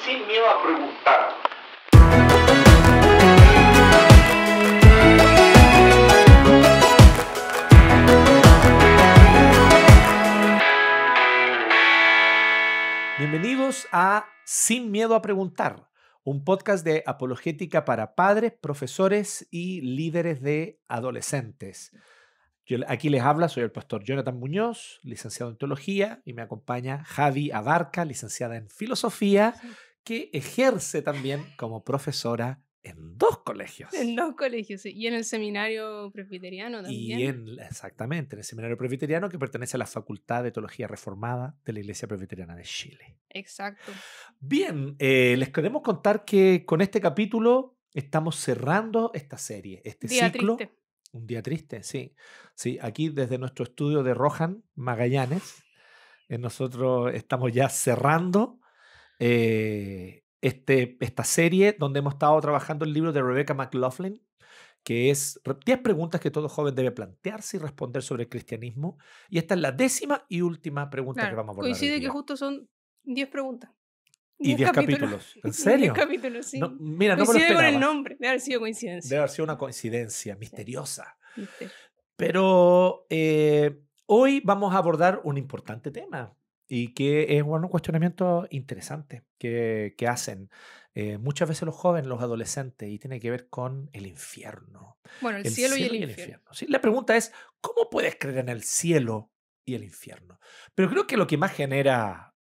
sin miedo a preguntar. Bienvenidos a Sin Miedo a Preguntar, un podcast de apologética para padres, profesores y líderes de adolescentes. Aquí les habla, soy el pastor Jonathan Muñoz, licenciado en teología, y me acompaña Javi Abarca, licenciada en filosofía, que ejerce también como profesora en 2 colegios. En 2 colegios, sí. Y en el seminario presbiteriano también. Exactamente, en el seminario presbiteriano que pertenece a la Facultad de Teología Reformada de la Iglesia Presbiteriana de Chile. Exacto. Bien, les queremos contar que con este capítulo estamos cerrando esta serie, este Día ciclo. triste. Un día triste, sí. Sí, aquí desde nuestro estudio de Rohan, Magallanes, nosotros estamos ya cerrando esta serie donde hemos estado trabajando el libro de Rebecca McLaughlin, que es 10 preguntas que todo joven debe plantearse y responder sobre el cristianismo. Y esta es la 10ª y última pregunta que Claro, vamos a abordar hoy coincide que día. justo son 10 preguntas. Y 10 capítulos. ¿En serio? 10 capítulos, sí. No, mira, no me lo Coincide con el esperaba. nombre, debe haber sido coincidencia. Debe haber sido una coincidencia misteriosa. Misterio. Pero hoy vamos a abordar un importante tema y que es un cuestionamiento interesante que hacen muchas veces los jóvenes, los adolescentes, y tiene que ver con el infierno. Bueno, el cielo y el infierno. ¿Sí? La pregunta es, ¿cómo puedes creer en el cielo y el infierno? Pero creo que lo que más genera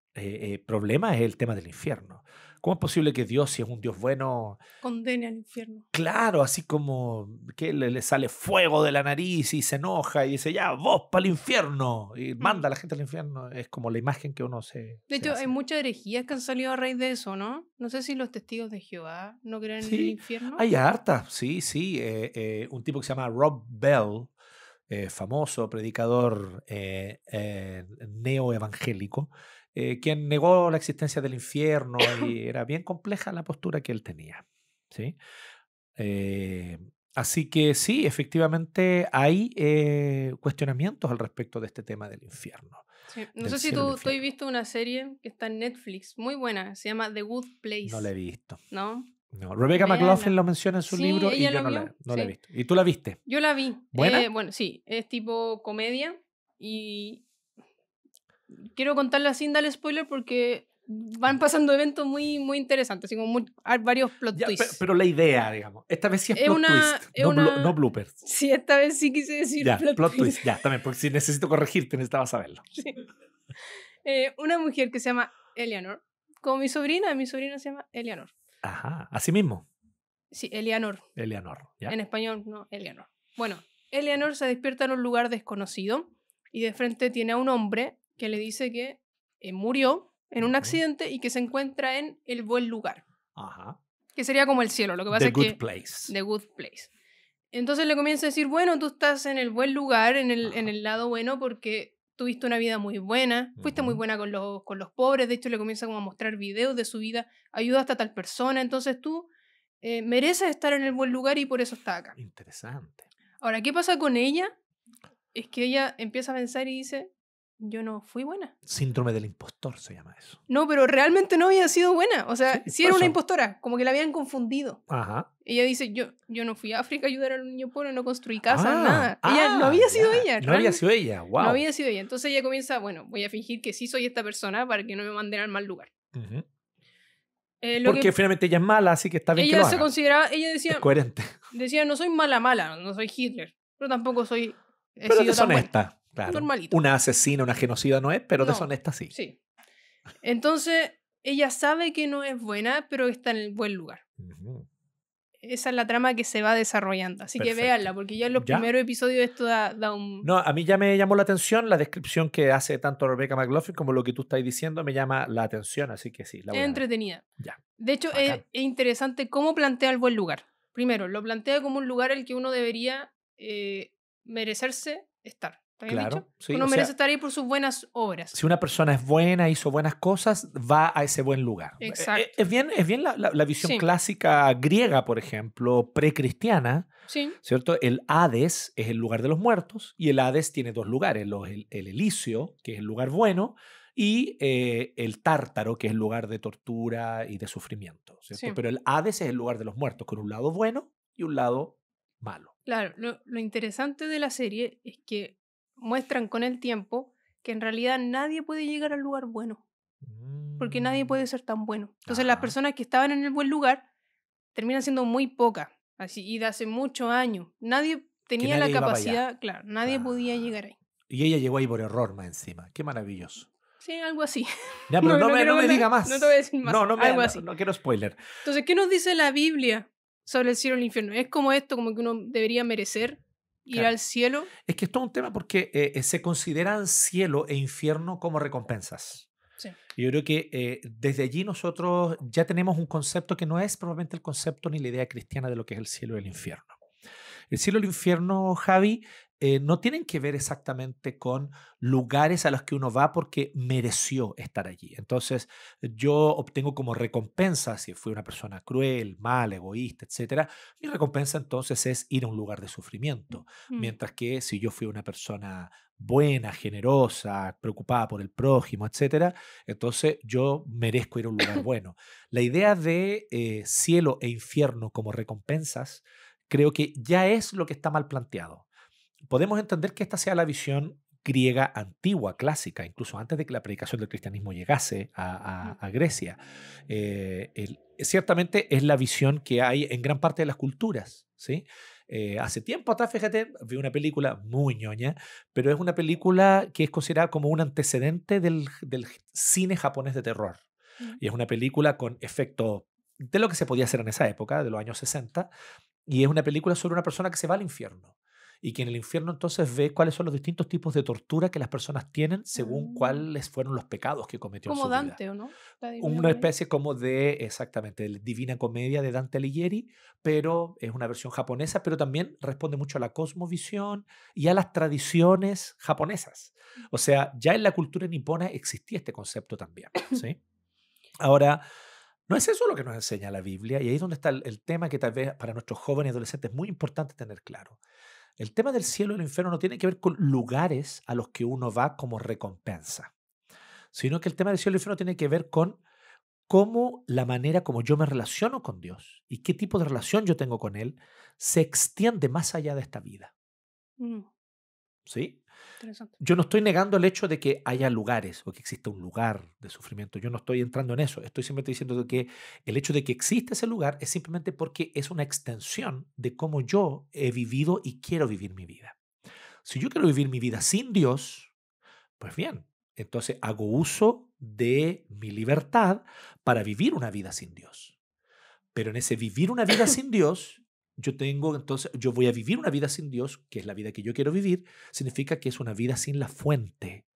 problemas es el tema del infierno. ¿Cómo es posible que Dios, si es un Dios bueno, Condene al infierno? claro, así como que le sale fuego de la nariz y se enoja y dice, ya, vos para el infierno, y manda a la gente al infierno? Es como la imagen que uno se De hecho, hace. hay muchas herejías que han salido a raíz de eso, ¿no? No sé si los testigos de Jehová no creen en el Sí, infierno. hay hartas, sí. Un tipo que se llama Rob Bell, famoso predicador neoevangélico, quien negó la existencia del infierno y era bien compleja la postura que él tenía. ¿Sí? Así que sí, efectivamente hay cuestionamientos al respecto de este tema del infierno. Sí. No Del sé si cielo y el tú has infierno. visto una serie que está en Netflix, muy buena, se llama The Good Place. No la he visto. ¿No? No. Rebecca Véanla. McLaughlin lo menciona en su Sí, libro y ella yo la no vio, la he sí. visto. ¿Y tú la viste? Yo la vi. ¿Buena? Bueno, sí, es tipo comedia y quiero contarla sin darle spoiler porque van pasando eventos muy, muy interesantes, así como hay varios plot Ya, twists. pero la idea, digamos. Esta vez sí es Es plot una- twist, es no, una- no bloopers. Sí, esta vez sí quise decir Ya, plot plot twist. twist. Ya, también, porque si necesito corregirte necesitaba saberlo. Sí. Una mujer que se llama Eleanor, como mi sobrina se llama Eleanor. Ajá, así mismo. Sí, Eleanor. Eleanor. ¿Ya? En español, no, Eleanor. Bueno, Eleanor se despierta en un lugar desconocido y de frente tiene a un hombre que le dice que murió en un Ujú. accidente y que se encuentra en el buen lugar, Ajá. que sería como el cielo. Lo que pasa The es Good que Place. The Good Place. Entonces le comienza a decir, bueno, tú estás en el buen lugar, en Ajá. el lado bueno, porque tuviste una vida muy buena, fuiste muy Ujú. buena con los pobres. De hecho, le comienza como a mostrar videos de su vida, ayudaste a tal persona, entonces tú mereces estar en el buen lugar y por eso estás acá. Interesante. Ahora, ¿qué pasa con ella? Es que ella empieza a pensar y dice, yo no fui buena. Síndrome del impostor se llama eso. No, pero realmente no había sido buena. O sea, Sí, sí por era una eso. impostora, como que la habían confundido. Ajá. Ella dice, yo no fui a África a ayudar a los niños pobres, no construí casa, nada. Ah, Ella no había sido ya. ella. No había sido ella. Wow. No había sido ella. Entonces ella comienza, bueno, voy a fingir que sí soy esta persona para que no me manden al mal lugar. Ujú. Lo Porque que finalmente ella es mala, así que está bien que ella lo se haga. consideraba, ella Es decía, coherente. no soy mala, no soy Hitler, pero tampoco soy... he Pero sido tan buena. deshonesta. Claro. Normalito. Una asesina, una genocida no es, pero No. deshonesta sí. Sí. Entonces, ella sabe que no es buena, pero está en el buen lugar. Ujú. Esa es la trama que se va desarrollando. Así Perfecto. que véanla, porque ya en los ¿Ya? primeros episodios esto da un... No, a mí ya me llamó la atención la descripción que hace tanto Rebecca McLaughlin como lo que tú estás diciendo me llama la atención, así que sí, la voy es a ver. entretenida. Ya. De hecho, es Bacán. interesante cómo plantea el buen lugar. Primero, lo plantea como un lugar al que uno debería merecerse estar. ¿Está bien Claro, dicho? sí, Uno o sea, merece estar ahí por sus buenas obras. Si una persona es buena, hizo buenas cosas, va a ese buen lugar. Exacto. Es bien la visión Sí. clásica griega, por ejemplo, precristiana, Sí, ¿cierto? El Hades es el lugar de los muertos y el Hades tiene 2 lugares, el Elíseo, que es el lugar bueno, y el Tártaro, que es el lugar de tortura y de sufrimiento, ¿cierto? Sí. Pero el Hades es el lugar de los muertos, con un lado bueno y un lado malo. Claro, lo interesante de la serie es que muestran con el tiempo que en realidad nadie puede llegar al lugar bueno, porque nadie Mm, puede ser tan bueno. Entonces las ajá. personas que estaban en el buen lugar terminan siendo muy pocas, así, y de hace muchos años. Nadie Que tenía la nadie iba para allá. capacidad, claro, nadie podía Claro. llegar ahí. Y ella llegó ahí por error más encima. Qué maravilloso. Sí, algo así. Ya, pero No, no no me, quiero no me contar, diga no te voy a más. decir más, No, algo no, así. no quiero spoiler. Entonces, ¿qué nos dice la Biblia sobre el cielo y el infierno? ¿Es como esto, como que uno debería merecer ir Claro. al cielo? Es que esto es un tema porque se consideran cielo e infierno como recompensas. Sí. Y yo creo que desde allí nosotros ya tenemos un concepto que no es probablemente el concepto ni la idea cristiana de lo que es el cielo y el infierno. El cielo y el infierno, Javi, no tienen que ver exactamente con lugares a los que uno va porque mereció estar allí. Entonces, yo obtengo como recompensa, si fui una persona cruel, mala, egoísta, etcétera, mi recompensa entonces es ir a un lugar de sufrimiento. Mm, Mientras que si yo fui una persona buena, generosa, preocupada por el prójimo, etcétera, entonces yo merezco ir a un lugar bueno. La idea de cielo e infierno como recompensas creo que ya es lo que está mal planteado. Podemos entender que esta sea la visión griega antigua, clásica, incluso antes de que la predicación del cristianismo llegase mm. a Grecia. Ciertamente es la visión que hay en gran parte de las culturas, ¿sí? Hace tiempo atrás, fíjate, vi una película muy ñoña, pero es una película que es considerada como un antecedente del cine japonés de terror. Ya. Y es una película con efectos de lo que se podía hacer en esa época, de los años 60, y es una película sobre una persona que se va al infierno y que en el infierno entonces ve cuáles son los distintos tipos de tortura que las personas tienen según Mm. cuáles fueron los pecados que cometió en Como su vida. Dante, ¿o no? La Divina Una Comedia. especie como de, exactamente, de Divina Comedia de Dante Alighieri, pero es una versión japonesa, pero también responde mucho a la cosmovisión y a las tradiciones japonesas. O sea, ya en la cultura nipona existía este concepto también, ¿sí? Ahora, no es eso lo que nos enseña la Biblia, y ahí es donde está el tema que tal vez para nuestros jóvenes y adolescentes es muy importante tener claro. El tema del cielo y el infierno no tiene que ver con lugares a los que uno va como recompensa, sino que el tema del cielo y el infierno tiene que ver con cómo la manera como yo me relaciono con Dios y qué tipo de relación yo tengo con Él se extiende más allá de esta vida. Mm, ¿Sí? interesante. Yo no estoy negando el hecho de que haya lugares o que exista un lugar de sufrimiento. Yo no estoy entrando en eso. Estoy simplemente diciendo de que el hecho de que existe ese lugar es simplemente porque es una extensión de cómo yo he vivido y quiero vivir mi vida. Si yo quiero vivir mi vida sin Dios, pues bien, entonces hago uso de mi libertad para vivir una vida sin Dios. Pero en ese vivir una vida sin Dios, yo voy a vivir una vida sin Dios, que es la vida que yo quiero vivir, significa que es una vida sin la fuente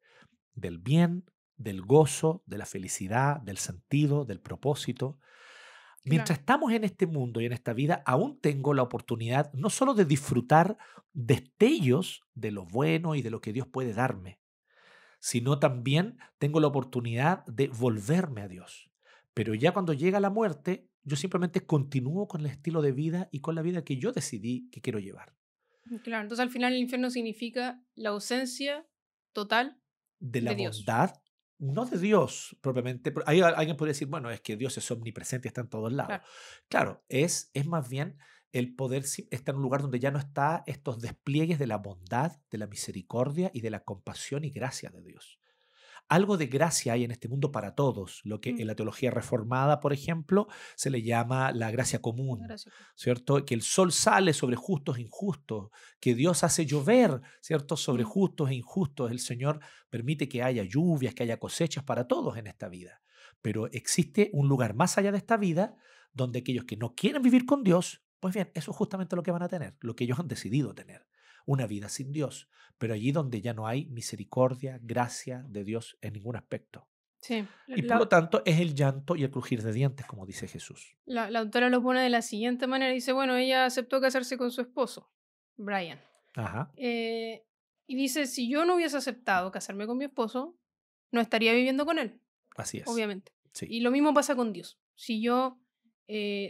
del bien, del gozo, de la felicidad, del sentido, del propósito. Claro. Mientras estamos en este mundo y en esta vida, aún tengo la oportunidad no solo de disfrutar destellos de lo bueno y de lo que Dios puede darme, sino también tengo la oportunidad de volverme a Dios. Pero ya cuando llega la muerte, yo simplemente continúo con el estilo de vida y con la vida que yo decidí que quiero llevar. Claro, entonces al final el infierno significa la ausencia total De la de Dios. bondad, no de Dios propiamente. Alguien podría decir, bueno, es que Dios es omnipresente y está en todos lados. Claro. Claro, es más bien el poder estar en un lugar donde ya no está estos despliegues de la bondad, de la misericordia y de la compasión y gracia de Dios. Algo de gracia hay en este mundo para todos, lo que Mm, en la teología reformada, por ejemplo, se le llama la gracia común, gracias. ¿cierto? Que el sol sale sobre justos e injustos, que Dios hace llover, ¿cierto? Sobre Mm, justos e injustos. El Señor permite que haya lluvias, que haya cosechas para todos en esta vida. Pero existe un lugar más allá de esta vida donde aquellos que no quieren vivir con Dios, pues bien, eso es justamente lo que van a tener, lo que ellos han decidido tener, una vida sin Dios, pero allí donde ya no hay misericordia, gracia de Dios en ningún aspecto. sí, Y por lo tanto es el llanto y el crujir de dientes, como dice Jesús. la autora lo pone de la siguiente manera. Dice, bueno, ella aceptó casarse con su esposo, Brian. Ajá, Eh, y dice, si yo no hubiese aceptado casarme con mi esposo, no estaría viviendo con él, así es. obviamente. Sí. Y lo mismo pasa con Dios. Si yo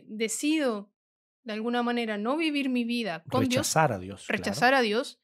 decido de alguna manera no vivir mi vida con Dios, Rechazar a Dios, claro. rechazar a Dios,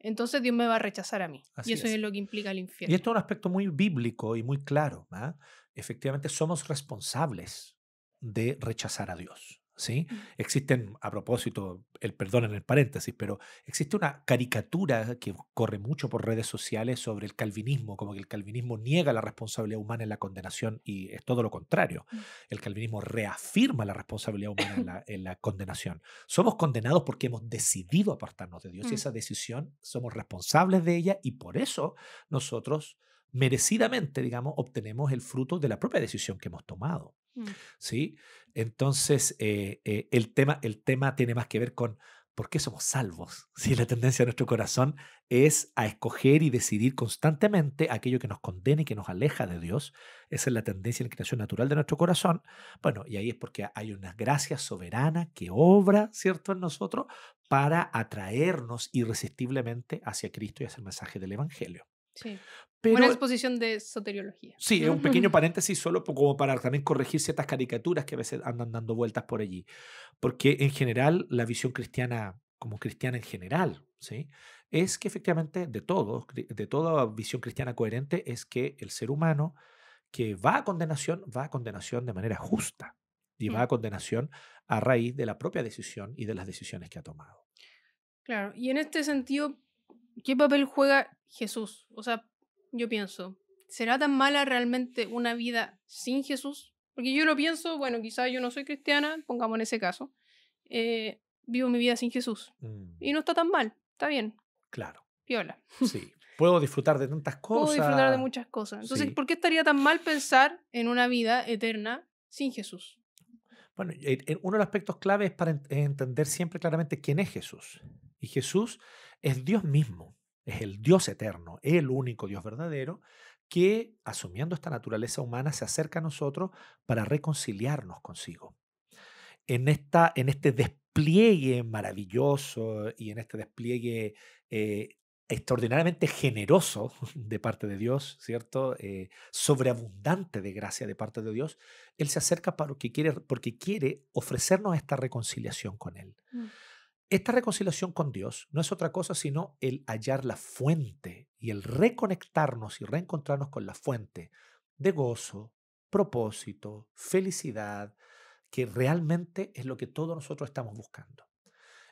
entonces Dios me va a rechazar a mí. Así Y eso es. es lo que implica el Y infierno. esto es un aspecto muy bíblico y muy claro. ¿Ah? Efectivamente, somos responsables de rechazar a Dios. ¿Sí? Mm. Existen, a propósito, el perdón en el paréntesis, pero existe una caricatura que corre mucho por redes sociales sobre el calvinismo, como que el calvinismo niega la responsabilidad humana en la condenación y es todo lo contrario. Mm. El calvinismo reafirma la responsabilidad humana en la condenación. Somos condenados porque hemos decidido apartarnos de Dios y Mm. esa decisión somos responsables de ella y por eso nosotros merecidamente, digamos, obtenemos el fruto de la propia decisión que hemos tomado. Mm. ¿Sí? Entonces, el tema tiene más que ver con por qué somos salvos. ¿Sí? La tendencia de nuestro corazón es a escoger y decidir constantemente aquello que nos condena y que nos aleja de Dios. Esa es la tendencia y la inclinación natural de nuestro corazón. Bueno, y ahí es porque hay una gracia soberana que obra, ¿cierto?, en nosotros para atraernos irresistiblemente hacia Cristo y hacia el mensaje del Evangelio. Sí. Buena Pero exposición de soteriología. sí, es un pequeño paréntesis solo como para también corregir ciertas caricaturas que a veces andan dando vueltas por allí. Porque en general, la visión cristiana, como cristiana en general, ¿sí? Es que efectivamente de toda visión cristiana coherente, es que el ser humano que va a condenación de manera justa y va Mm. a condenación a raíz de la propia decisión y de las decisiones que ha tomado. Claro, y en este sentido, ¿qué papel juega Jesús? O sea, yo pienso, ¿será tan mala realmente una vida sin Jesús? Porque yo lo pienso, bueno, quizás yo no soy cristiana, pongamos en ese caso, vivo mi vida sin Jesús. Y no está tan mal, está bien, Claro, piola. sí. Puedo disfrutar de tantas Puedo disfrutar de cosas. muchas cosas. Entonces, Sí. ¿por qué estaría tan mal pensar en una vida eterna sin Jesús? Bueno, uno de los aspectos clave es para entender siempre claramente quién es Jesús. Y Jesús es Dios mismo, es el Dios eterno, el único Dios verdadero que, asumiendo esta naturaleza humana, se acerca a nosotros para reconciliarnos consigo. En este despliegue maravilloso y en este despliegue eh, extraordinariamente generoso de parte de Dios, ¿cierto? Sobreabundante de gracia de parte de Dios, Él se acerca porque quiere ofrecernos esta reconciliación con Él. Mm. Esta reconciliación con Dios no es otra cosa sino el hallar la fuente y el reconectarnos y reencontrarnos con la fuente de gozo, propósito, felicidad, que realmente es lo que todos nosotros estamos buscando.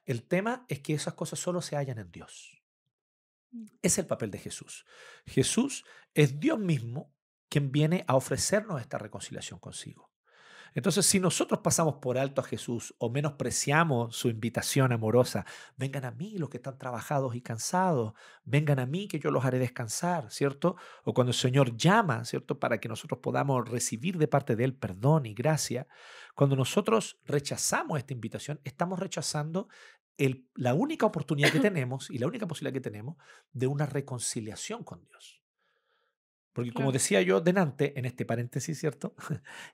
El tema es que esas cosas solo se hallan en Dios. Mm. Es el papel de Jesús. Jesús es Dios mismo quien viene a ofrecernos esta reconciliación consigo. Entonces, si nosotros pasamos por alto a Jesús o menospreciamos su invitación amorosa, vengan a mí los que están trabajados y cansados, vengan a mí que yo los haré descansar, ¿cierto? O cuando el Señor llama, ¿cierto? Para que nosotros podamos recibir de parte de Él perdón y gracia, cuando nosotros rechazamos esta invitación, estamos rechazando la única oportunidad que tenemos y la única posibilidad que tenemos de una reconciliación con Dios. Porque como Claro. decía yo delante, en este paréntesis, ¿cierto?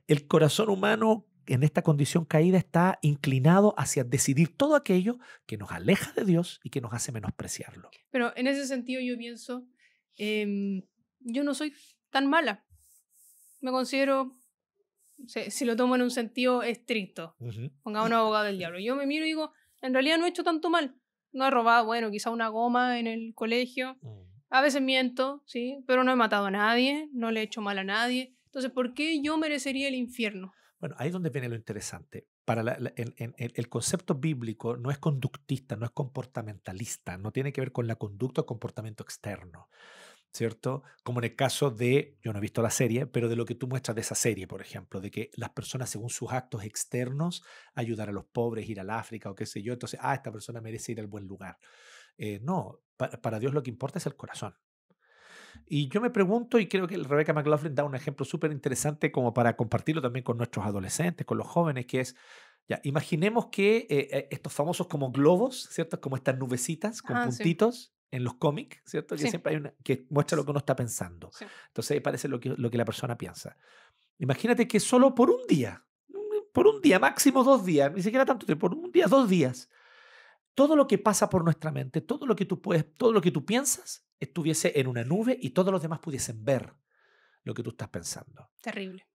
El corazón humano en esta condición caída está inclinado hacia decidir todo aquello que nos aleja de Dios y que nos hace menospreciarlo. Pero en ese sentido yo pienso, yo no soy tan mala. Me considero, si lo tomo en un sentido estricto, Ujú. pongamos un abogado del diablo. Yo me miro y digo, en realidad no he hecho tanto mal. No he robado, bueno, quizá una goma en el colegio. Mm. A veces miento, sí, pero no he matado a nadie, no le he hecho mal a nadie. Entonces, ¿por qué yo merecería el infierno? Bueno, ahí es donde viene lo interesante. Para el concepto bíblico no es conductista, no es comportamentalista, no tiene que ver con la conducta o comportamiento externo, ¿cierto? Como en el caso de, yo no he visto la serie, pero de lo que tú muestras de esa serie, por ejemplo, de que las personas según sus actos externos, ayudar a los pobres, ir al África o qué sé yo, entonces, esta persona merece ir al buen lugar. No, para Dios lo que importa es el corazón. Y yo me pregunto, y creo que Rebecca McLaughlin da un ejemplo súper interesante como para compartirlo también con nuestros adolescentes, con los jóvenes, que es, ya, imaginemos que estos famosos como globos, ¿cierto? Como estas nubecitas con Ah, sí, puntitos en los cómics, ¿cierto? Que sí, siempre hay una que muestra lo que uno está pensando. sí. Entonces ahí parece lo que la persona piensa. Imagínate que solo por un día, máximo 2 días, ni siquiera tanto tiempo, por un día, 2 días, todo lo que pasa por nuestra mente, todo lo que tú piensas, estuviese en una nube y todos los demás pudiesen ver lo que tú estás pensando. Terrible,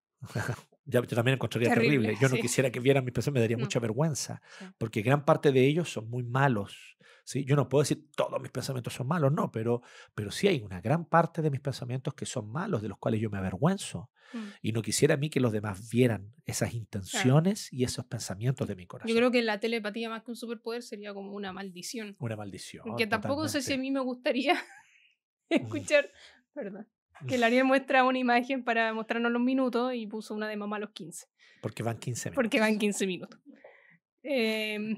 Yo también encontraría terrible, terrible. Yo no sí. quisiera que vieran mis pensamientos, me daría No, mucha vergüenza, sí. porque gran parte de ellos son muy malos, ¿sí? Yo no puedo decir todos mis pensamientos son malos, no, pero sí hay una gran parte de mis pensamientos que son malos, de los cuales yo me avergüenzo. Mm, Y no quisiera a mí que los demás vieran esas claro. intenciones y esos pensamientos de mi Yo corazón. creo que la telepatía más que un superpoder sería como una maldición. Una Porque maldición, tampoco sé si a totalmente. mí me gustaría Mm. escuchar, perdón, que el Ariel muestra una imagen para mostrarnos los minutos y puso una de mamá a los 15, Porque van 15 porque van minutos. 15 minutos. Em,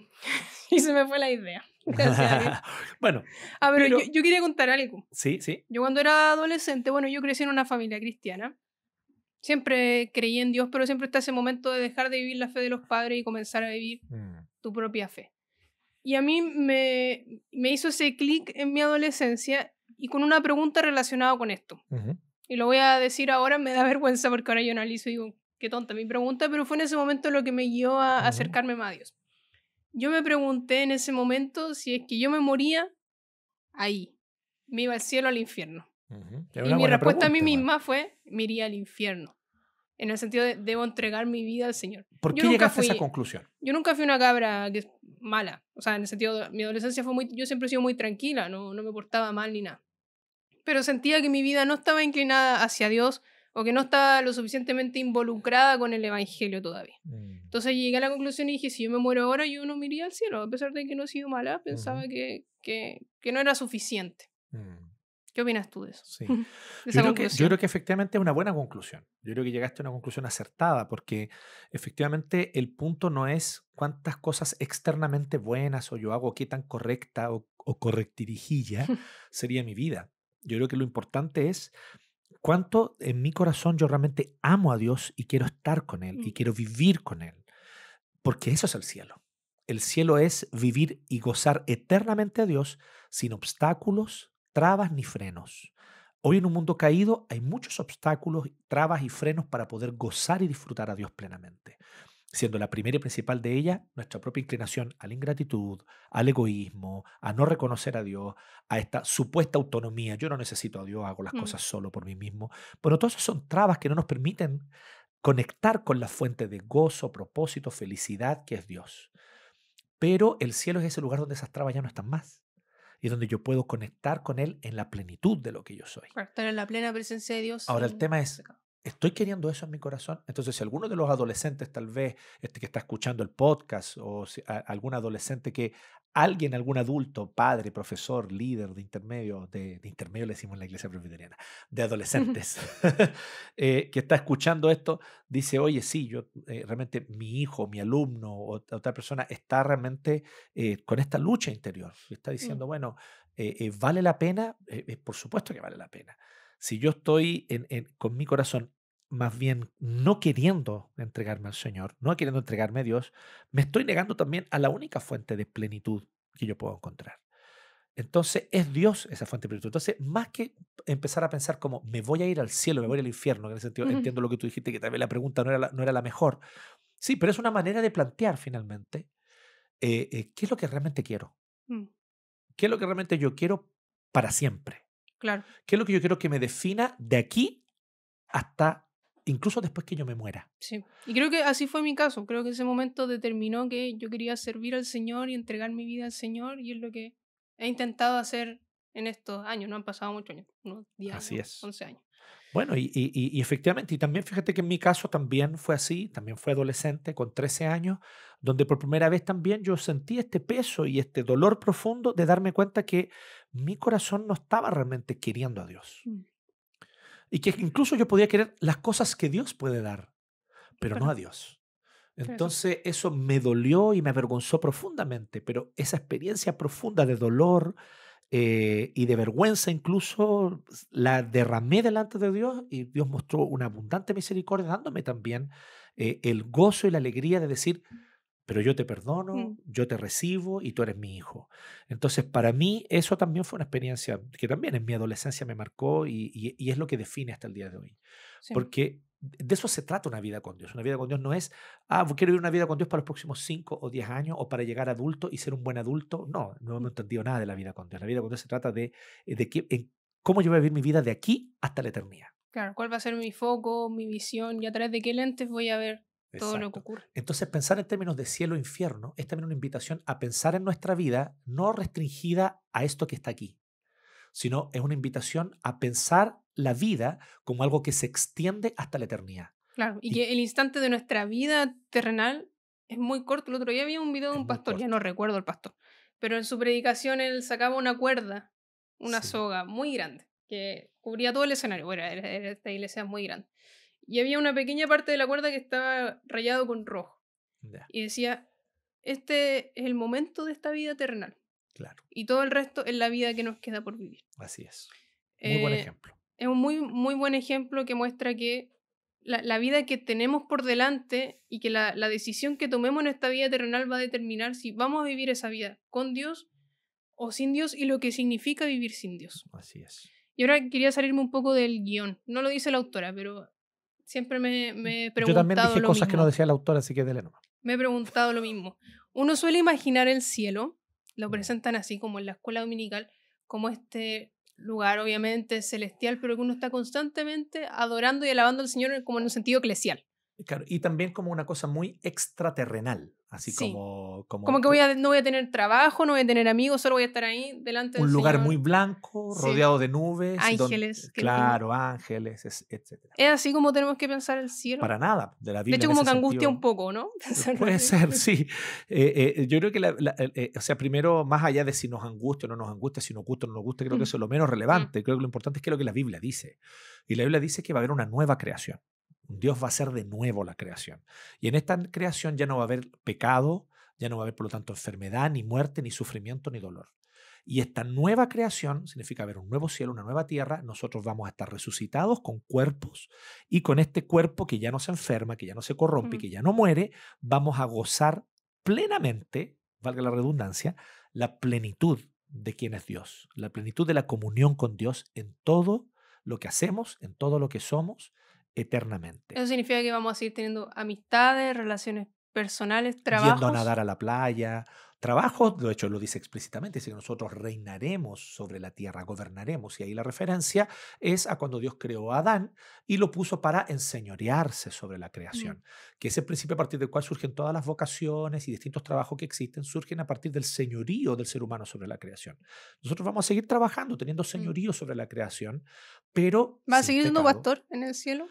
y se me fue la idea. Gracias, Ariel. Bueno, Ah, pero pero yo quería contar algo. sí, sí. Yo cuando era adolescente, bueno, yo crecí en una familia cristiana. Siempre creí en Dios, pero siempre está ese momento de dejar de vivir la fe de los padres y comenzar a vivir Mm, tu propia fe. Y a mí me hizo ese clic en mi adolescencia y con una pregunta relacionada con esto. ujú, Y lo voy a decir ahora, me da vergüenza porque ahora yo analizo y digo, qué tonta mi pregunta, pero fue en ese momento lo que me guió a ujú, acercarme más a Dios. Yo me pregunté en ese momento si es que yo me moría ahí, me iba al cielo o al infierno. ujú. Es Y una mi buena respuesta a mí pregunta, igual. misma fue, me iría al infierno. En el sentido de, debo entregar mi vida al Señor. ¿Por qué llegaste a esa conclusión? Yo nunca fui una cabra que es mala. O sea, en el sentido de mi adolescencia fue muy, yo siempre he sido muy tranquila, no me portaba mal ni nada. Pero sentía que mi vida no estaba inclinada hacia Dios o que no estaba lo suficientemente involucrada con el Evangelio todavía. Mm, Entonces llegué a la conclusión y dije, si yo me muero ahora, yo no me iría al cielo. A pesar de que no he sido mala, ujú, pensaba que no era suficiente. mm. ¿Qué opinas tú de eso? Sí. De Yo esa creo yo creo conclusión. que efectivamente es una buena conclusión. Yo creo que llegaste a una conclusión acertada, porque efectivamente el punto no es cuántas cosas externamente buenas o yo hago, qué tan correcta o correctirijilla sería mi vida. Yo creo que lo importante es cuánto en mi corazón yo realmente amo a Dios y quiero estar con Él y Mm, quiero vivir con Él, porque eso es el cielo. El cielo es vivir y gozar eternamente a Dios sin obstáculos, trabas ni frenos. Hoy en un mundo caído hay muchos obstáculos, trabas y frenos para poder gozar y disfrutar a Dios plenamente, siendo la primera y principal de ellas nuestra propia inclinación a la ingratitud, al egoísmo, a no reconocer a Dios, a esta supuesta autonomía. Yo no necesito a Dios, hago las mm, cosas solo por mí mismo. Bueno, todas esas son trabas que no nos permiten conectar con la fuente de gozo, propósito, felicidad que es Dios. Pero el cielo es ese lugar donde esas trabas ya no están más y donde yo puedo conectar con Él en la plenitud de lo que yo soy. para estar en la plena presencia de Dios Ahora el sin tema es, pecado. ¿estoy queriendo eso en mi corazón? Entonces, si alguno de los adolescentes, tal vez, que está escuchando el podcast, o si algún adolescente que alguien, algún adulto, padre, profesor, líder de intermedio le decimos en la iglesia presbiteriana, de adolescentes, que está escuchando esto, dice, oye, sí, yo realmente mi hijo, mi alumno o otra persona está realmente con esta lucha interior. Y está Mm, diciendo, bueno, ¿vale la pena? Por supuesto que vale la pena. Si yo estoy con mi corazón más bien no queriendo entregarme al Señor, no queriendo entregarme a Dios, me estoy negando también a la única fuente de plenitud que yo puedo encontrar. Entonces es Dios esa fuente de plenitud. Entonces, más que empezar a pensar como me voy a ir al cielo, me voy a ir al infierno, en ese sentido mm, entiendo lo que tú dijiste, que tal vez la pregunta no era la mejor. Sí, pero es una manera de plantear finalmente qué es lo que realmente quiero, mm, qué es lo que realmente yo quiero para siempre. claro, ¿Qué es lo que yo quiero que me defina de aquí hasta incluso después que yo me muera? sí. Y creo que así fue mi caso. Creo que ese momento determinó que yo quería servir al Señor y entregar mi vida al Señor, y es lo que he intentado hacer en estos años. No han pasado muchos años, unos 10 Así años, es. 11 años. Bueno, y efectivamente, y también fíjate que en mi caso también fue así, también fue adolescente con 13 años, donde por primera vez también yo sentí este peso y este dolor profundo de darme cuenta que mi corazón no estaba realmente queriendo a Dios. Mm, Y que incluso yo podía querer las cosas que Dios puede dar, pero no claro, a Dios. eso. Entonces eso me dolió y me avergonzó profundamente, pero esa experiencia profunda de dolor y de vergüenza incluso la derramé delante de Dios y Dios mostró una abundante misericordia dándome también el gozo y la alegría de decir, pero yo te perdono, Mm, yo te recibo y tú eres mi hijo. Entonces, para mí eso también fue una experiencia que también en mi adolescencia me marcó y es lo que define hasta el día de hoy. sí, Porque de eso se trata una vida con Dios. Una vida con Dios no es, quiero vivir una vida con Dios para los próximos 5 o 10 años o para llegar a adulto y ser un buen adulto. No, no mm, hemos entendido nada de la vida con Dios. La vida con Dios se trata cómo yo voy a vivir mi vida de aquí hasta la eternidad. claro. ¿Cuál va a ser mi foco, mi visión y a través de qué lentes voy a ver todo lo que Exacto. ocurre. Entonces, pensar en términos de cielo e infierno es también una invitación a pensar en nuestra vida no restringida a esto que está aquí, sino es una invitación a pensar la vida como algo que se extiende hasta la eternidad. Claro, y Y que el instante de nuestra vida terrenal es muy corto. El otro día había un video de es un muy pastor, ya no corto. recuerdo el pastor, pero en su predicación él sacaba una cuerda, una Sí, soga muy grande, que cubría todo el escenario. Bueno, era esta iglesia muy grande. Y había una pequeña parte de la cuerda que estaba rayado con rojo. ya, Y decía, este es el momento de esta vida terrenal. claro, Y todo el resto es la vida que nos queda por vivir. así es. Muy buen Eh, ejemplo. es un muy buen ejemplo que muestra que la vida que tenemos por delante y que la decisión que tomemos en esta vida terrenal va a determinar si vamos a vivir esa vida con Dios o sin Dios y lo que significa vivir sin Dios. Así es. Y ahora quería salirme un poco del guión. No lo dice la autora, pero siempre me he Yo también preguntado dije lo cosas que no mismo. decía el autor, así que dele nomás. Me he preguntado lo mismo. Uno suele imaginar el cielo, lo Mm. presentan así como en la escuela dominical, como este lugar obviamente celestial, pero que uno está constantemente adorando y alabando al Señor como en un sentido eclesial. Claro, y también como una cosa muy extraterrenal, así Sí. como, Como que no voy a tener trabajo, no voy a tener amigos, solo voy a estar ahí delante del un lugar muy Señor. blanco, Sí. rodeado de nubes, Ángeles, qué lindo. claro, ángeles, etcétera. Es así como tenemos que pensar el cielo. Para nada, de la De Biblia hecho, en como ese que angustia un sentido. poco, ¿no? Pensarlo Puede así. ser, sí. Yo creo que, o sea, primero, más allá de si nos angustia o no nos angustia, si nos gusta o no nos gusta, creo que eso es lo menos Mm. relevante. Creo que lo importante es que lo que la Biblia dice. Y la Biblia dice que va a haber una nueva creación. Dios va a hacer de nuevo la creación. Y en esta creación ya no va a haber pecado, ya no va a haber, por lo tanto, enfermedad, ni muerte, ni sufrimiento, ni dolor. Y esta nueva creación significa haber un nuevo cielo, una nueva tierra. Nosotros vamos a estar resucitados con cuerpos y con este cuerpo que ya no se enferma, que ya no se corrompe, Mm. que ya no muere, vamos a gozar plenamente, valga la redundancia, la plenitud de quién es Dios, la plenitud de la comunión con Dios en todo lo que hacemos, en todo lo que somos, eternamente. Eso significa que vamos a seguir teniendo amistades, relaciones personales, Yendo a nadar trabajos. a la playa, trabajos, de hecho lo dice explícitamente, dice que nosotros reinaremos sobre la tierra, gobernaremos, y ahí la referencia es a cuando Dios creó a Adán y lo puso para enseñorearse sobre la Mm. creación, que es el principio a partir del cual surgen todas las vocaciones y distintos trabajos que existen, surgen a partir del señorío del ser humano sobre la creación. Nosotros vamos a seguir trabajando, teniendo Mm. señorío sobre la creación, pero ¿Va a sin seguir siendo pecado. pastor en el cielo?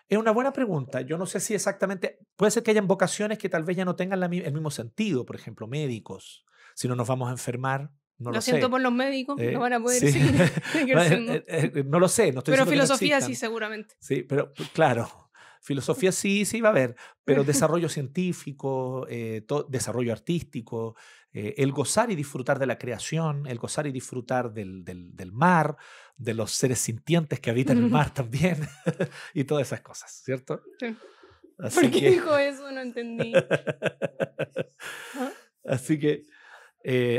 Es una buena pregunta. Yo no sé si exactamente, puede ser que hayan vocaciones que tal vez ya no tengan el mismo sentido, por ejemplo, médicos. Si no nos vamos a enfermar, no lo Lo siento sé. por los médicos, no van a poder Sí, seguir ejerciendo. No lo sé, no estoy Pero diciendo que no filosofía sí, existan. seguramente. Sí, pero claro, filosofía sí, sí va a haber, pero desarrollo científico, desarrollo artístico, el gozar y disfrutar de la creación, el gozar y disfrutar del mar, de los seres sintientes que habitan el mar también, y todas esas cosas, ¿cierto? Sí. Así ¿Por qué que, dijo eso? No entendí. ¿Ah? así que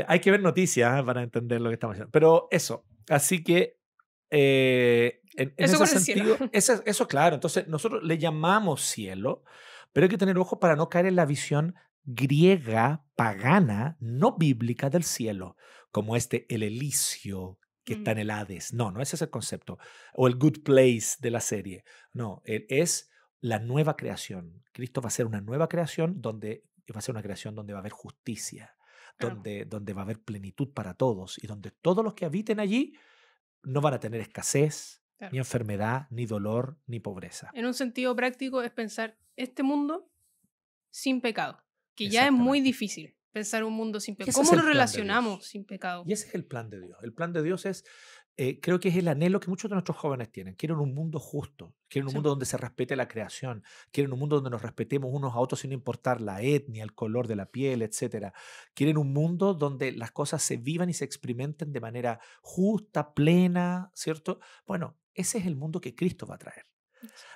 hay que ver noticias para entender lo que estamos haciendo. Pero eso, así que en Eso ese con el cielo. sentido, eso claro, entonces nosotros le llamamos cielo, pero hay que tener ojo para no caer en la visión griega, pagana, no bíblica del cielo, como el Elísio que está Mm. en el Hades. No, no ese es el concepto. O el Good Place de la serie. No, es la nueva creación. Cristo va a ser una nueva creación donde va a ser una creación donde va a haber justicia, Claro, donde va a haber plenitud para todos y donde todos los que habiten allí no van a tener escasez, claro. ni enfermedad, ni dolor, ni pobreza. En un sentido práctico es pensar este mundo sin pecado, que ya es muy Exactamente. difícil pensar un mundo sin Y pecado. ese es ¿Cómo nos el plan de relacionamos Dios. sin pecado? Y ese es el plan de Dios. El plan de Dios es, creo que es el anhelo que muchos de nuestros jóvenes tienen. Quieren un mundo justo, quieren un Sí. mundo donde se respete la creación, quieren un mundo donde nos respetemos unos a otros sin importar la etnia, el color de la piel, etc. Quieren un mundo donde las cosas se vivan y se experimenten de manera justa, plena, ¿cierto? Bueno, ese es el mundo que Cristo va a traer.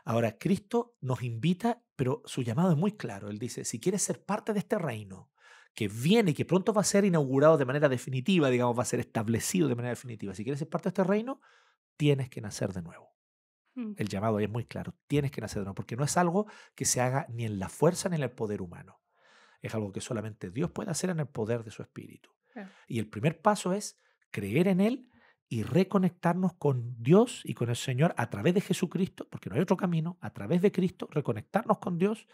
Ahora, Cristo nos invita, pero su llamado es muy claro. Él dice, si quieres ser parte de este reino, que viene y que pronto va a ser inaugurado de manera definitiva, digamos, va a ser establecido de manera definitiva. Si quieres ser parte de este reino, tienes que nacer de nuevo. Mm. El llamado ahí es muy claro, tienes que nacer de nuevo, porque no es algo que se haga ni en la fuerza ni en el poder humano. Es algo que solamente Dios puede hacer en el poder de su Espíritu. Claro. Y el primer paso es creer en Él y reconectarnos con Dios y con el Señor a través de Jesucristo, porque no hay otro camino, a través de Cristo, reconectarnos con Dios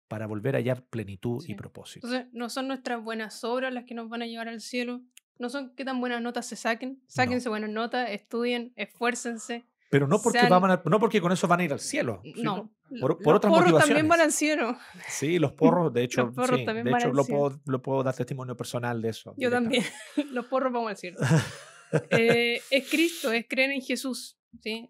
para volver a hallar plenitud y Sí. propósito. Entonces, no son nuestras buenas obras las que nos van a llevar al cielo. No son qué tan buenas notas se saquen. Sáquense buenas notas, estudien, esfuércense. Pero no porque, no porque con eso van a ir al cielo. No. Por Los otras porros motivaciones. también van al cielo. Sí, los porros, de hecho, Los porros sí, también de van hecho al lo cielo. puedo dar testimonio personal de eso. Yo también. Los porros vamos al cielo. Es Cristo, es creer en Jesús. ¿Sí?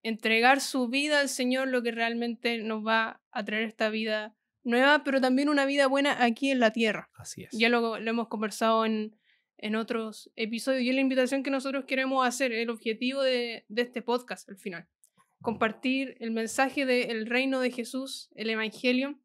Entregar su vida al Señor, lo que realmente nos va a traer esta vida nueva, pero también una vida buena aquí en la tierra. Así es. Ya lo hemos conversado en otros episodios y es la invitación que nosotros queremos hacer, el objetivo de este podcast al final. Compartir el mensaje del reino de Jesús, el evangelio,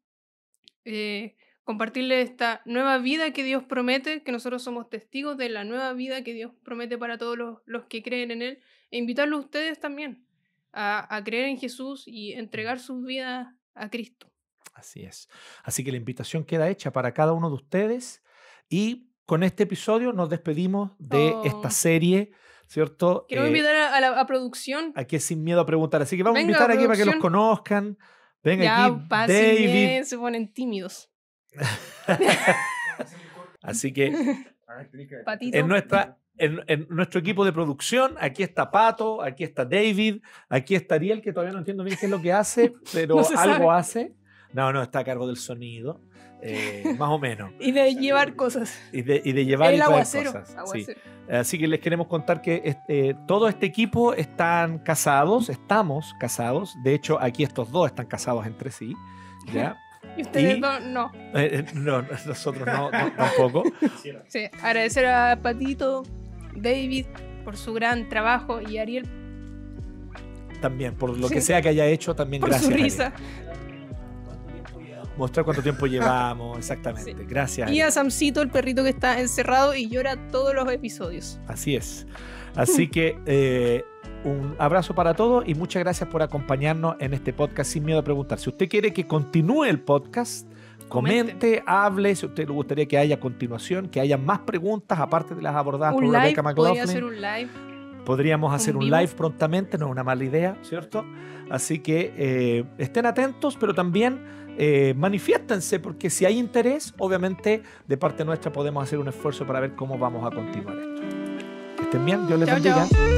compartirle esta nueva vida que Dios promete, que nosotros somos testigos de la nueva vida que Dios promete para todos los que creen en Él, e invitarlos a ustedes también a creer en Jesús y entregar sus vidas a Cristo. Así es. Así que la invitación queda hecha para cada uno de ustedes y con este episodio nos despedimos de esta serie, ¿cierto? Quiero invitar a la producción. Aquí es Sin Miedo a Preguntar. Así que vamos Venga, a invitar aquí para que producción. los conozcan. Venga Ya, aquí, David. Se ponen tímidos. Así que Patito. en nuestro equipo de producción, aquí está Pato, aquí está David, aquí está Ariel, que todavía no entiendo bien qué es lo que hace, pero No se algo sabe. hace. No, está a cargo del sonido, más o menos. Y de llevar cosas. Y de llevar El y traer aguacero. cosas. Sí. Aguacero. Así que les queremos contar que todo este equipo están casados, estamos casados. De hecho, aquí estos dos están casados entre sí. ¿Ya? Y ustedes Y- dos no. No, nosotros no tampoco. Sí, agradecer a Patito, David, por su gran trabajo y Ariel También, por lo Sí. que sea que haya hecho, también por gracias. su Ariel. risa. Mostrar cuánto tiempo llevamos, exactamente. Sí. Gracias. Y Ariel. a Samcito, el perrito que está encerrado y llora todos los episodios. Así es. Así que un abrazo para todos y muchas gracias por acompañarnos en este podcast Sin Miedo a Preguntar. Si usted quiere que continúe el podcast, comente, hable, si a usted le gustaría que haya continuación, que haya más preguntas aparte de las abordadas por Un live, Rebecca podría McLaughlin. hacer un live. Podríamos hacer un vivo. live prontamente, no es una mala idea, ¿cierto? Así que estén atentos, pero también manifiéstense, porque si hay interés, obviamente de parte nuestra podemos hacer un esfuerzo para ver cómo vamos a continuar esto. Que estén bien, Dios les Chao, bendiga. chao.